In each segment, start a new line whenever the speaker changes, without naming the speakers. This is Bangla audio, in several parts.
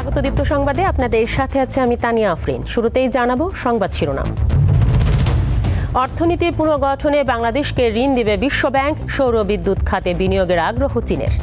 স্বাগত দীপ্ত সংবাদে আপনাদের সাথে আছে আমি তানিয়া আফরিন। শুরুতেই জানাবো সংবাদ শিরোনাম। অর্থনীতি পুনর্গঠনে বাংলাদেশকে ঋণ দিবে বিশ্বব্যাংক, সৌর বিদ্যুৎ খাতে বিনিয়োগের আগ্রহ চীনের।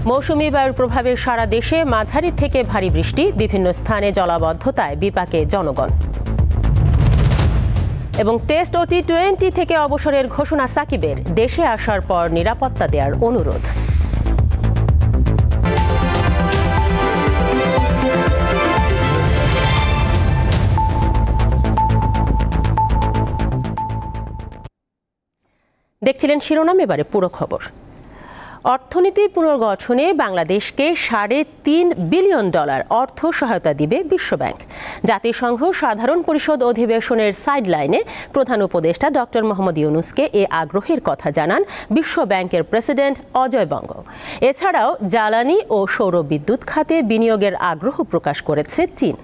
মৌসুমী বায়ুর প্রভাবে সারা দেশে মাঝারি থেকে ভারী বৃষ্টি, বিভিন্ন স্থানে জলাবদ্ধতায় বিপাকে জনগণ। এবং টেস্ট ও টি-20 থেকে অবসরের ঘোষণা সাকিবের, দেশে আসার পর নিরাপত্তা দেওয়ার অনুরোধ। দেখছিলেন শিরোনাম, এবারে পুরো খবর। অর্থনীতি পুনর্গঠনে বাংলাদেশকে $3.5 বিলিয়ন অর্থ সহায়তা দিবে বিশ্বব্যাংক। জাতিসংঘ সাধারণ পরিষদ অধিবেশনের সাইডলাইনে প্রধান উপদেষ্টা ডক্টর মোহাম্মদ ইউনূসকে এ আগ্রহের কথা জানান বিশ্বব্যাংকের প্রেসিডেন্ট অজয় বঙ্গ। এছাড়াও জ্বালানি ও সৌর বিদ্যুৎ খাতে বিনিয়োগের আগ্রহ প্রকাশ করেছে চীন।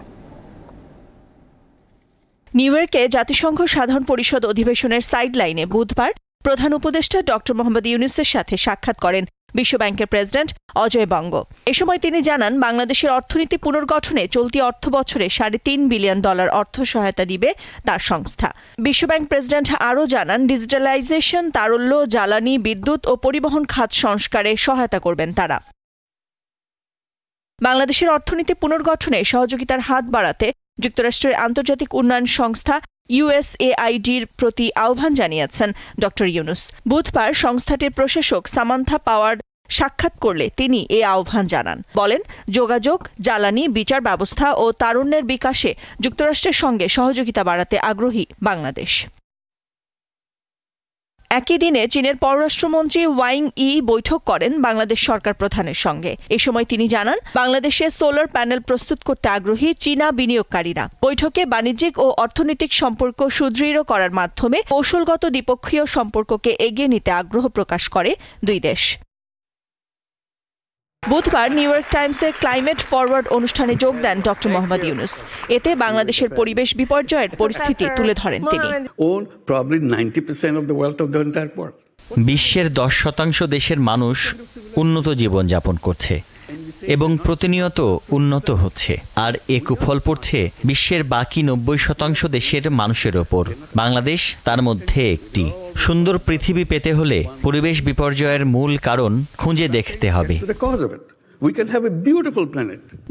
নিউ ইয়র্কে জাতিসংঘ সাধারণ পরিষদ অধিবেশনের সাইডলাইনে বুধবার প্রধান উপদেষ্টা ডক্টর মোহাম্মদ ইউনূসের সাথে সাক্ষাৎ করেন বিশ্বব্যাংকের প্রেসিডেন্ট অজয় বঙ্গ। এ সময় তিনি জানান বাংলাদেশের অর্থনীতি পুনর্গঠনে চলতি অর্থ বছরে $3.5 বিলিয়ন অর্থ সহায়তা দিবে তার সংস্থা। বিশ্বব্যাংক প্রেসিডেন্ট আরও জানান ডিজিটালাইজেশন, তারল্য, জ্বালানি, বিদ্যুৎ ও পরিবহন খাত সংস্কারে সহায়তা করবেন তারা। বাংলাদেশের অর্থনীতি পুনর্গঠনে সহযোগিতার হাত বাড়াতে যুক্তরাষ্ট্রের আন্তর্জাতিক উন্নয়ন সংস্থা USAIDর প্রতি আহ্বান জানিয়েছেন ডক্টর ইউনূস। বুধবার সংস্থাটির প্রশাসক সামান্থা পাওয়ার্ড সাক্ষাৎ করলে তিনি এ আহ্বান জানান। বলেন, যোগাযোগ, জ্বালানি, বিচার ব্যবস্থা ও তারুণ্যের বিকাশে যুক্তরাষ্ট্রের সঙ্গে সহযোগিতা বাড়াতে আগ্রহী বাংলাদেশ। একই দিনে চীনের পররাষ্ট্রমন্ত্রী ওয়াং ই বৈঠক করেন বাংলাদেশ সরকার প্রধানের সঙ্গে। এ সময় তিনি জানান বাংলাদেশে সোলার প্যানেল প্রস্তুত করতে আগ্রহী চীনা বিনিয়োগকারীরা। বৈঠকে বাণিজ্যিক ও অর্থনৈতিক সম্পর্ক সুদৃঢ় করার মাধ্যমে কৌশলগত দ্বিপক্ষীয় সম্পর্ককে এগিয়ে নিতে আগ্রহ প্রকাশ করে দুই দেশ। বুধবার নিউ ইয়র্ক টাইমসের ক্লাইমেট ফরওয়ার্ড অনুষ্ঠানে যোগ দেন ডক্টর মোহাম্মদ ইউনূস। এতে বাংলাদেশের পরিবেশ বিপর্যয়ের পরিস্থিতি তুলে ধরেন তিনি।
বিশ্বের 10% দেশের মানুষ উন্নত জীবনযাপন করছে এবং প্রতিনিয়ত উন্নত হচ্ছে, আর এ কুফল পড়ছে বিশ্বের বাকি 90% দেশের মানুষের ওপর। বাংলাদেশ তার মধ্যে একটি। সুন্দর পৃথিবী পেতে হলে পরিবেশ বিপর্যয়ের মূল কারণ খুঁজে দেখতে হবে।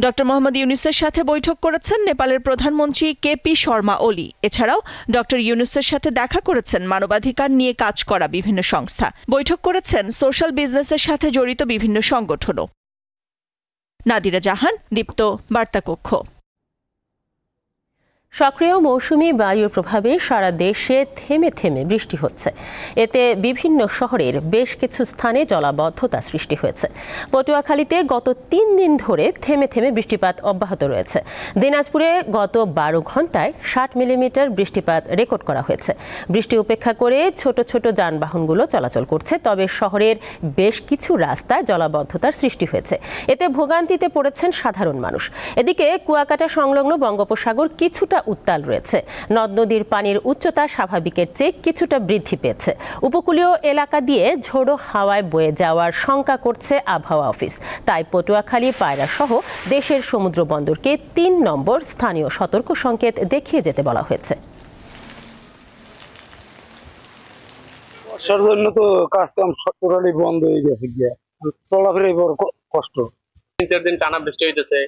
ডক্টর মোহাম্মদ ইউনূসের সাথে বৈঠক করেছেন নেপালের প্রধানমন্ত্রী কেপি শর্মা ওলি। এছাড়াও ডক্টর ইউনূসের সাথে দেখা করেছেন মানবাধিকার নিয়ে কাজ করা বিভিন্ন সংস্থা। বৈঠক করেছেন সোশ্যাল বিজনেসের সাথে জড়িত বিভিন্ন সংগঠনও। নাদিরা জাহান, দীপ্ত বার্তাকক্ষ।
সক্রিয় মৌসুমী বায়ুর প্রভাবে সারা দেশে থেমে থেমে বৃষ্টি হচ্ছে। এতে বিভিন্ন শহরের বেশ কিছু স্থানে জলাবদ্ধতা সৃষ্টি হয়েছে। পটুয়াখালীতে গত 3 দিন ধরে থেমে থেমে বৃষ্টিপাত অব্যাহত রয়েছে। দিনাজপুরে গত 12 ঘন্টায় 60 মিলিমিটার বৃষ্টিপাত রেকর্ড করা হয়েছে। বৃষ্টি উপেক্ষা করে ছোট ছোট যানবাহনগুলো চলাচল করছে, তবে শহরের বেশ কিছু রাস্তায় জলাবদ্ধতার সৃষ্টি হয়েছে। এতে ভোগান্তিতে পড়েছেন সাধারণ মানুষ। এদিকে কুয়াকাটা সংলগ্ন বঙ্গোপসাগর কিছুটা উত্তাল রয়েছে। নদ নদীর পানির উচ্চতা স্বাভাবিকের চেয়ে কিছুটা বৃদ্ধি পেয়েছে। উপকূলীয় এলাকা দিয়ে ঝোড়ো হাওয়ায় বয়ে যাওয়ার শঙ্কা করছে আবহাওয়া অফিস। তাই পটুয়াখালী, পায়রা সহ দেশের সমুদ্র বন্দরকে 3 নম্বর স্থানীয় সতর্ক সংকেত দেখিয়ে যেতে বলা হয়েছে।
বর্ষার জন্য তো কাজ কাম টোটালি বন্ধ হয়ে গেছে, গিয়া চলাফেরা বড় কষ্ট।
3-4 দিন টানা বৃষ্টি হইতেছে,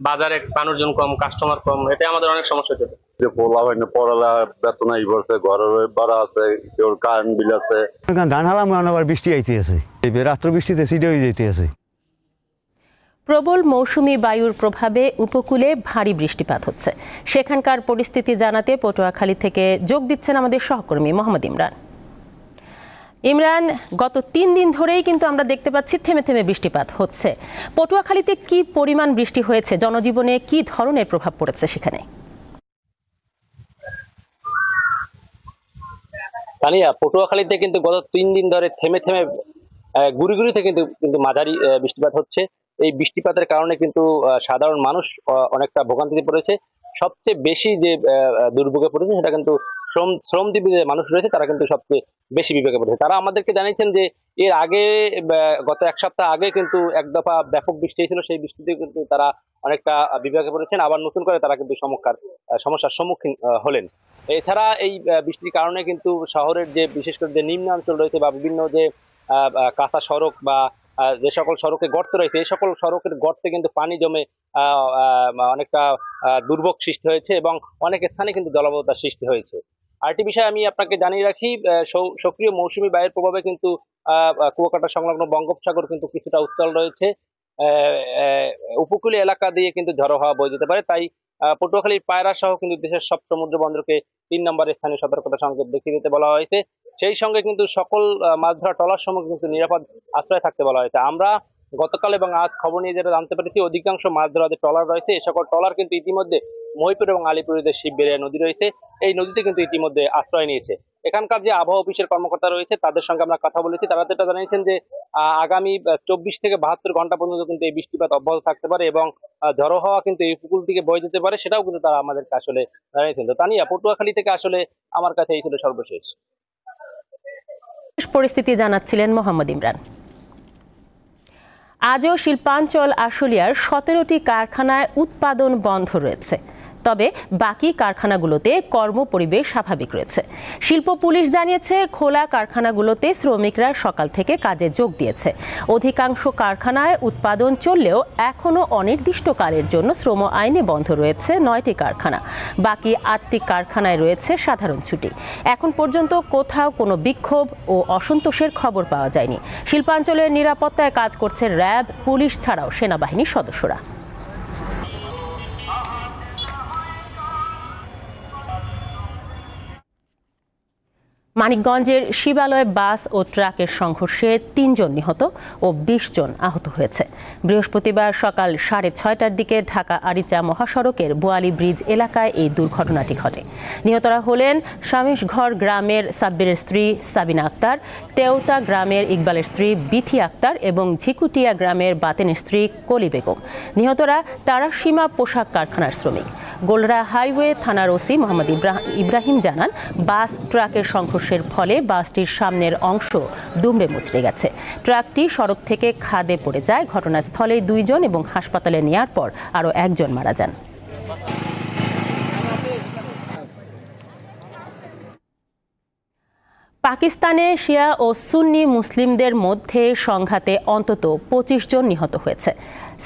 বাজারে মানুষজন কম, কাস্টমার কম, এটা আমাদের অনেক সমস্যা হচ্ছে।
যে পোলা হয় না, পড়ালা বেতন আই পড়ছে, ঘরের ভাড়া আছে, কেউ কারেন্ট বিল আছে।
ধান হালাম আবার বৃষ্টি আইতে আছে, রাত্র বৃষ্টিতে সিডে হয়ে যাইতে আছে।
প্রবল মৌসুমী বায়ুর প্রভাবে উপকূলে ভারী বৃষ্টিপাত হচ্ছে। সেখানকার পরিস্থিতি জানাতে পটুয়াখালী থেকে যোগ দিচ্ছেন আমাদের সহকর্মী মোহাম্মদ ইমরান। ইমরান, গত 3 দিন ধরেই কিন্তু আমরা দেখতে পাচ্ছি থেমে থেমে বৃষ্টিপাত হচ্ছে। পটুয়াখালীতে কি পরিমাণ বৃষ্টি হয়েছে, জনজীবনে কি ধরনের প্রভাব পড়েছে সেখানে?
তানিয়া, পটুয়াখালীতে কিন্তু গত 3 দিন ধরে থেমে থেমে গুড়ি গুড়িতে কিন্তু মাঝারি বৃষ্টিপাত হচ্ছে। এই বৃষ্টিপাতের কারণে কিন্তু সাধারণ মানুষ অনেকটা ভোগান্তিতে পড়েছে। সবচেয়ে বেশি যে দুর্ভোগে পড়েছে সেটা কিন্তু শ্রমজীবী যে মানুষ রয়েছে তারা কিন্তু সবচেয়ে বেশি বিপাকে পড়েছে। তারা আমাদেরকে জানিয়েছেন যে এর আগে গত এক সপ্তাহ আগে কিন্তু এক দফা ব্যাপক বৃষ্টি হয়েছিল, সেই বৃষ্টিতে কিন্তু তারা অনেকটা বিপাকে পড়েছেন, আবার নতুন করে তারা কিন্তু সমস্যার সম্মুখীন হলেন। এছাড়া এই বৃষ্টির কারণে কিন্তু শহরের যে বিশেষ করে যে নিম্নাঞ্চল রয়েছে বা বিভিন্ন যে কাঁচা সড়ক বা যে সকল সড়কে গর্ত রয়েছে, এই সকল সড়কের গর্তে কিন্তু পানি জমে অনেকটা দুর্ভোগ সৃষ্টি হয়েছে এবং অনেক স্থানে কিন্তু জলাবদ্ধতার সৃষ্টি হয়েছে। আরেকটি বিষয় আমি আপনাকে জানিয়ে রাখি, সক্রিয় মৌসুমী বায়ুর প্রভাবে কিন্তু কুয়াকাটা সংলগ্ন বঙ্গোপসাগর কিন্তু কিছুটা উত্তাল রয়েছে। উপকূলীয় এলাকা দিয়ে কিন্তু ঝড়ো হাওয়া বয়ে যেতে পারে, তাই পটুয়াখালীর পায়রা সহ কিন্তু দেশের সব সমুদ্র বন্দরকে 3 নম্বরের স্থানীয় সতর্কতা সংকেত দেখিয়ে দিতে বলা হয়েছে। সেই সঙ্গে কিন্তু সকল মাছ ধরা ট্রলার সমূহ কিন্তু নিরাপদ আশ্রয় থাকতে বলা হয়েছে। আমরা গতকাল এবং আজ খবর নিয়ে যেটা জানতে পেরেছি, অধিকাংশ মাছ ধরা যে ট্রলার রয়েছে এই সকল ট্রলার কিন্তু ইতিমধ্যে মহিপুর এবং আলিপুরের যে শিববেড়িয়া নদী রয়েছে এই নদীতে কিন্তু ইতিমধ্যে আশ্রয় নিয়েছে। এখানকার যে আবহাওয়া অফিসের কর্মকর্তা রয়েছে তাদের সঙ্গে আমরা কথা বলেছি, তারা যেটা জানিয়েছেন যে আগামী 24 থেকে 72 ঘন্টা পর্যন্ত কিন্তু এই বৃষ্টিপাত অব্যাহত থাকতে পারে এবং ঝড়ো হাওয়া কিন্তু এই উপকূল থেকে বয়ে যেতে পারে, সেটাও কিন্তু তারা আমাদেরকে আসলে জানিয়েছেন। তো তানিয়া, পটুয়াখালী থেকে আসলে আমার কাছে এই ছিল সর্বশেষ
পরিস্থিতি জানাচ্ছিলেন মোহাম্মদ ইমরান। আজও শিল্পাঞ্চল আশুলিয়ার 17টি কারখানায় উৎপাদন বন্ধ রয়েছে, তবে বাকি কারখানাগুলোতে কর্মপরিবেশ স্বাভাবিক রয়েছে। শিল্প পুলিশ জানিয়েছে খোলা কারখানাগুলোতে শ্রমিকরা সকাল থেকে কাজে যোগ দিয়েছে। অধিকাংশ কারখানায় উৎপাদন চললেও এখনও অনির্দিষ্টকালের জন্য শ্রম আইনে বন্ধ রয়েছে 9টি কারখানা। বাকি 8টি কারখানায় রয়েছে সাধারণ ছুটি। এখন পর্যন্ত কোথাও কোনো বিক্ষোভ ও অসন্তোষের খবর পাওয়া যায়নি। শিল্পাঞ্চলের নিরাপত্তায় কাজ করছে র্যাব, পুলিশ ছাড়াও সেনাবাহিনীর সদস্যরা। মানিকগঞ্জের শিবালয় বাস ও ট্রাকের সংঘর্ষে 3 জন নিহত ও 20 জন আহত হয়েছে। বৃহস্পতিবার সকাল 6:30টার দিকে ঢাকা আরিচা মহাসড়কের বোয়ালি ব্রিজ এলাকায় এই দুর্ঘটনাটি ঘটে। নিহতরা হলেন শামিশঘর গ্রামের সাব্বিরের স্ত্রী সাবিনা আক্তার, তেওতা গ্রামের ইকবালের স্ত্রী বিথি আক্তার এবং ঝিকুটিয়া গ্রামের বাতেনের স্ত্রী কলি বেগম। নিহতরা তারাসীমা পোশাক কারখানার শ্রমিক। গোলরা হাইওয়ে থানার ওসি মোহাম্মদ ইব্রাহিম জানান, বাস ট্রাকের সংঘর্ষের ফলে বাসটির সামনের অংশ দুমড়ে মুচড়ে গেছে। ট্রাকটি সড়ক থেকে খাদে পড়ে যায়। ঘটনাস্থলে 2 জন এবং হাসপাতালে নেয়ার পর আরও 1 জন মারা যান। পাকিস্তানে শিয়া ও সুন্নি মুসলিমদের মধ্যে সংঘাতে অন্তত 25 জন নিহত হয়েছে।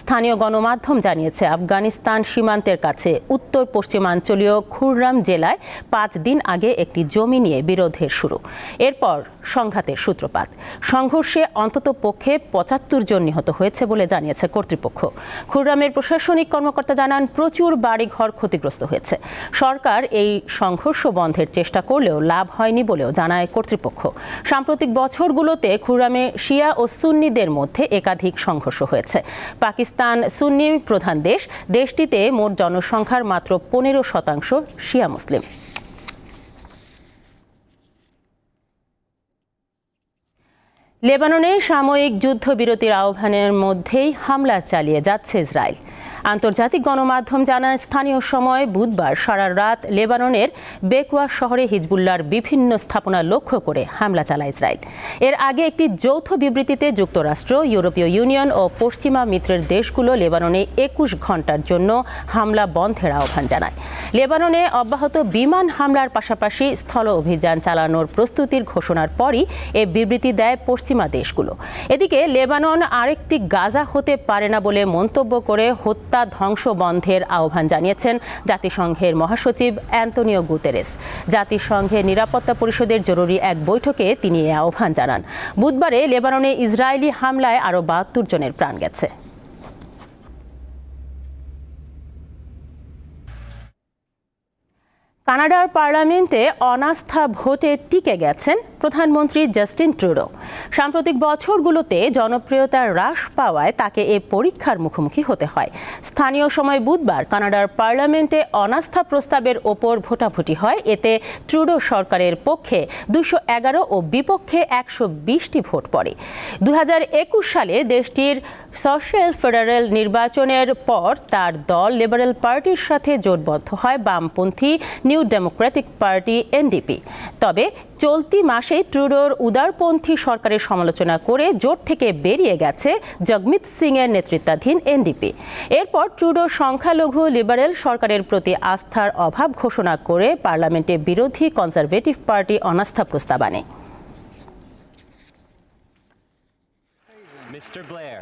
স্থানীয় গণমাধ্যম জানিয়েছে, আফগানিস্তান সীমান্তের কাছে উত্তর পশ্চিমাঞ্চলীয় খুররাম জেলায় 5 দিন আগে একটি জমি নিয়ে বিরোধের শুরু। এরপর সংঘাতের সূত্রপাত। সংঘর্ষে অন্তত পক্ষে 75 জন নিহত হয়েছে বলে জানিয়েছে কর্তৃপক্ষ। খুররামের প্রশাসনিক কর্মকর্তা জানান, প্রচুর বাড়িঘর ক্ষতিগ্রস্ত হয়েছে। সরকার এই সংঘর্ষ বন্ধের চেষ্টা করলেও লাভ হয়নি বলেও জানায় কর্তৃপক্ষ। সাম্প্রতিক বছরগুলোতে খুররামে শিয়া ও সুন্নিদের মধ্যে একাধিক সংঘর্ষ হয়েছে। পাকিস্তান সুন্নি প্রধান দেশ, দেশটিতে মোট জনসংখ্যার মাত্র 15% শিয়া মুসলিম। লেবাননে সাময়িক যুদ্ধবিরতির আহ্বানের মধ্যেই হামলা চালিয়ে যাচ্ছে ইসরায়েল। আন্তর্জাতিক গণমাধ্যম জানায়, স্থানীয় সময় বুধবার সারা রাত লেবাননের বেকুয়া শহরে হিজবুল্লাহর বিভিন্ন স্থাপনা লক্ষ্য করে হামলা চালায় ইসরায়েল। এর আগে একটি যৌথ বিবৃতিতে যুক্তরাষ্ট্র, ইউরোপীয় ইউনিয়ন ও পশ্চিমা মিত্রের দেশগুলো লেবাননে 21 ঘণ্টার জন্য হামলা বন্ধের আহ্বান জানায়। লেবাননে অব্যাহত বিমান হামলার পাশাপাশি স্থল অভিযান চালানোর প্রস্তুতির ঘোষণার পরই এ বিবৃতি দেয় পশ্চিমা দেশগুলো। এদিকে লেবানন আরেকটি গাজা হতে পারে না বলে মন্তব্য করে হত্যা ধ্বংস বন্ধের আহ্বান জানিয়েছেন জাতিসংঘের মহাসচিব অ্যান্তোনিও গুতেরেস। জাতিসংঘের নিরাপত্তা পরিষদের জরুরি এক বৈঠকে তিনি এই আহ্বান জানান। বুধবারে লেবাননে ইসরায়েলি হামলায় আরও 72 জনের প্রাণ গেছে। কানাডার পার্লামেন্টে অনাস্থা ভোটে টিকে গেছেন প্রধানমন্ত্রী জাস্টিন ট্রুডো। সাম্প্রতিক বছরগুলোতে জনপ্রিয়তা হ্রাস পাওয়ায় তাকে এ পরীক্ষার মুখোমুখি হতে হয়। স্থানীয় সময় বুধবার কানাডার পার্লামেন্টে অনাস্থা প্রস্তাবের ওপর ভোটাভুটি হয়। এতে ট্রুডো সরকারের পক্ষে 211 ও বিপক্ষে 120টি ভোট পড়ে। 2021 সালে দেশটির সোশ্যাল ফেডারেল নির্বাচনের পর তার দল লিবারেল পার্টির সাথে জোটবদ্ধ হয় বামপন্থী নিউ ডেমোক্রেটিক পার্টি এনডিপি। তবে চলতি মাসে ট্রুডোর উদারপন্থী সরকারের সমালোচনা করে জোট থেকে বেরিয়ে গেছে জগমিত সিং এর নেতৃত্বাধীন এনডিপি। এরপর ট্রুডো সংখ্যালঘু লিবারেল সরকারের প্রতি আস্থার অভাব ঘোষণা করে পার্লামেন্টে বিরোধী কনজারভেটিভ পার্টি অনাস্থা প্রস্তাব আনে।
Mr. Blair.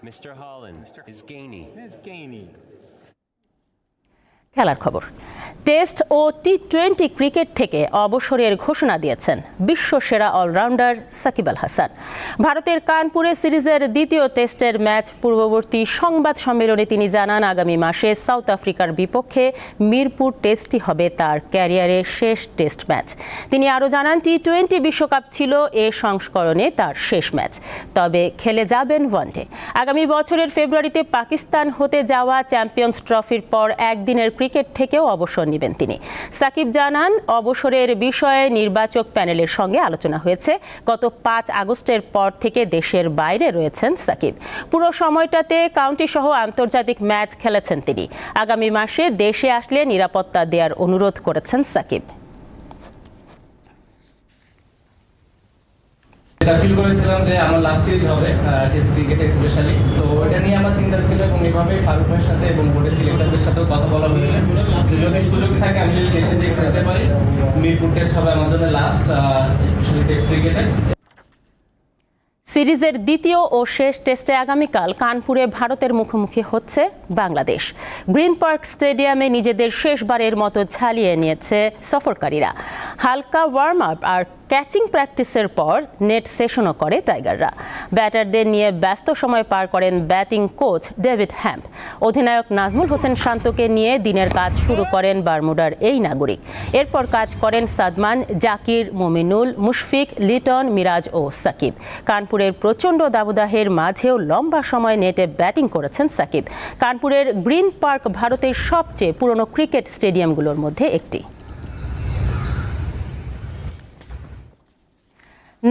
Mr. Holland. Ms. Gainey.
খেলার খবর। টেস্ট ও টি-20 ক্রিকেট থেকে অবসরের ঘোষণা দিয়েছেন বিশ্বসেরা অলরাউন্ডার সাকিব আল হাসান। ভারতের কানপুরে সিরিজের দ্বিতীয় টেস্টের ম্যাচ পূর্ববর্তী সংবাদ সম্মেলনে তিনি জানান, আগামী মাসে সাউথ আফ্রিকার বিপক্ষে মিরপুর টেস্টই হবে তার ক্যারিয়ারের শেষ টেস্ট ম্যাচ। তিনি আরও জানান, টি-20 বিশ্বকাপ ছিল এ সংস্করণে তার শেষ ম্যাচ, তবে খেলে যাবেন ওয়ানডে। আগামী বছরের ফেব্রুয়ারিতে পাকিস্তান হতে যাওয়া চ্যাম্পিয়ন্স ট্রফির পর একদিনের ক্রিকেট থেকেও অবসর নেবেন তিনি। সাকিব জানান, অবসরের বিষয়ে নির্বাচক প্যানেলের সঙ্গে আলোচনা হয়েছে। গত 5 আগস্টের পর থেকে দেশের বাইরে রয়েছেন সাকিব। পুরো সময়টাতে কাউন্টি সহ আন্তর্জাতিক ম্যাচ খেলেছেন তিনি। আগামী মাসে দেশে আসলে নিরাপত্তা দেওয়ার অনুরোধ করেছেন সাকিব।
এটা ফিল করেছিলাম যে আমার লাস্ট সিরিজ হবে টেস্ট ক্রিকেটে স্পেশালি, তো এটা নিয়ে আমার চিন্তা ছিল এবং এভাবেই ফারুক ভাইয়ের সাথে এবং বোর্ডের সিলেক্টরদের সাথেও কথা বলা হয়েছে। যদি সুযোগ থাকে আমি যদি দেশে যেয়ে খেলতে পারি, মিরপুর টেস্ট হবে আমার জন্য লাস্ট স্পেশালি টেস্ট ক্রিকেটে।
সিরিজের দ্বিতীয় ও শেষ টেস্টে আগামীকাল কানপুরে ভারতের মুখোমুখি হচ্ছে বাংলাদেশ। গ্রিন পার্ক স্টেডিয়ামে নিজেদের শেষবারের মতো ঝালিয়ে নিয়েছে সফরকারীরা। হালকা ওয়ার্ম আপ আর ক্যাচিং প্র্যাকটিসের পর নেট সেশনও করে টাইগাররা। ব্যাটারদের নিয়ে ব্যস্ত সময় পার করেন ব্যাটিং কোচ ডেভিড হ্যাম্প। অধিনায়ক নাজমুল হোসেন শান্তকে নিয়ে দিনের কাজ শুরু করেন বারমুডার এই নাগরিক। এরপর কাজ করেন সাদমান, জাকির, মুমিনুল, মুশফিক, লিটন, মিরাজ ও সাকিব। কানপুরের প্রচণ্ড দাবদাহের মাঝেও লম্বা সময় নেটে ব্যাটিং করেছেন সাকিব। কানপুরের গ্রিন পার্ক ভারতের সবচেয়ে পুরনো ক্রিকেট স্টেডিয়ামগুলোর মধ্যে একটি।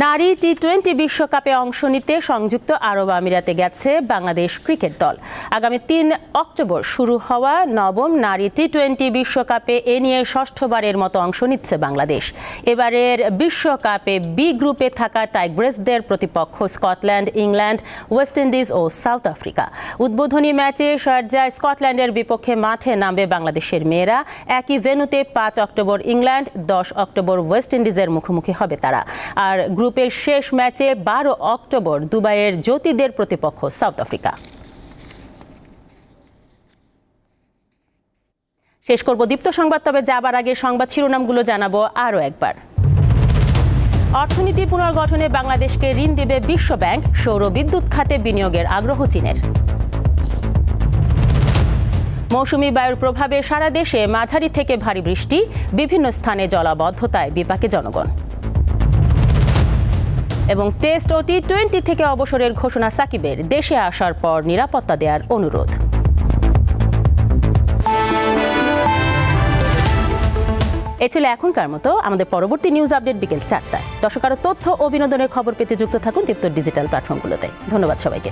নারী টি-20 বিশ্বকাপে অংশ নিতে সংযুক্ত আরব আমিরাতে গেছে বাংলাদেশ ক্রিকেট দল। আগামী 3 অক্টোবর শুরু হওয়া নবম নারী টি-20 বিশ্বকাপে এ নিয়ে ষষ্ঠবারের মতো অংশ নিচ্ছে বাংলাদেশ। এবারের বিশ্বকাপে বি গ্রুপে থাকা টাইগ্রেসদের প্রতিপক্ষ স্কটল্যান্ড, ইংল্যান্ড, ওয়েস্ট ইন্ডিজ ও সাউথ আফ্রিকা। উদ্বোধনী ম্যাচে শারজায় স্কটল্যান্ডের বিপক্ষে মাঠে নামবে বাংলাদেশের মেয়েরা। একই ভেন্যুতে 5 অক্টোবর ইংল্যান্ড, 10 অক্টোবর ওয়েস্ট ইন্ডিজের মুখোমুখি হবে তারা। আর গ্রুপের শেষ ম্যাচে 12 অক্টোবর দুবাইয়ের জ্যোতিদের প্রতিপক্ষ সাউথ আফ্রিকা। শেষ করব দীপ্ত সংবাদ, তবে যাবার আগে সংবাদ শিরোনামগুলো জানাবো আরও একবার। অর্থনীতি পুনর্গঠনে বাংলাদেশকে ঋণ দেবে বিশ্ব ব্যাংক, সৌর বিদ্যুৎ খাতে বিনিয়োগের আগ্রহ চীনের। মৌসুমী বায়ুর প্রভাবে সারা দেশে মাঝারি থেকে ভারী বৃষ্টি, বিভিন্ন স্থানে জলাবদ্ধতায় বিপাকে জনগণ। এবং টেস্ট ও টি-20 থেকে অবসরের ঘোষণা সাকিবের, দেশে আসার পর নিরাপত্তা দেওয়ার অনুরোধ। এ ছিল এখনকার মতো। আমাদের পরবর্তী নিউজ আপডেট বিকেল 4টায়। দর্শক, আরও তথ্য ও বিনোদনের খবর পেতে যুক্ত থাকুন দীপ্ত ডিজিটাল প্ল্যাটফর্মগুলোতে। ধন্যবাদ সবাইকে।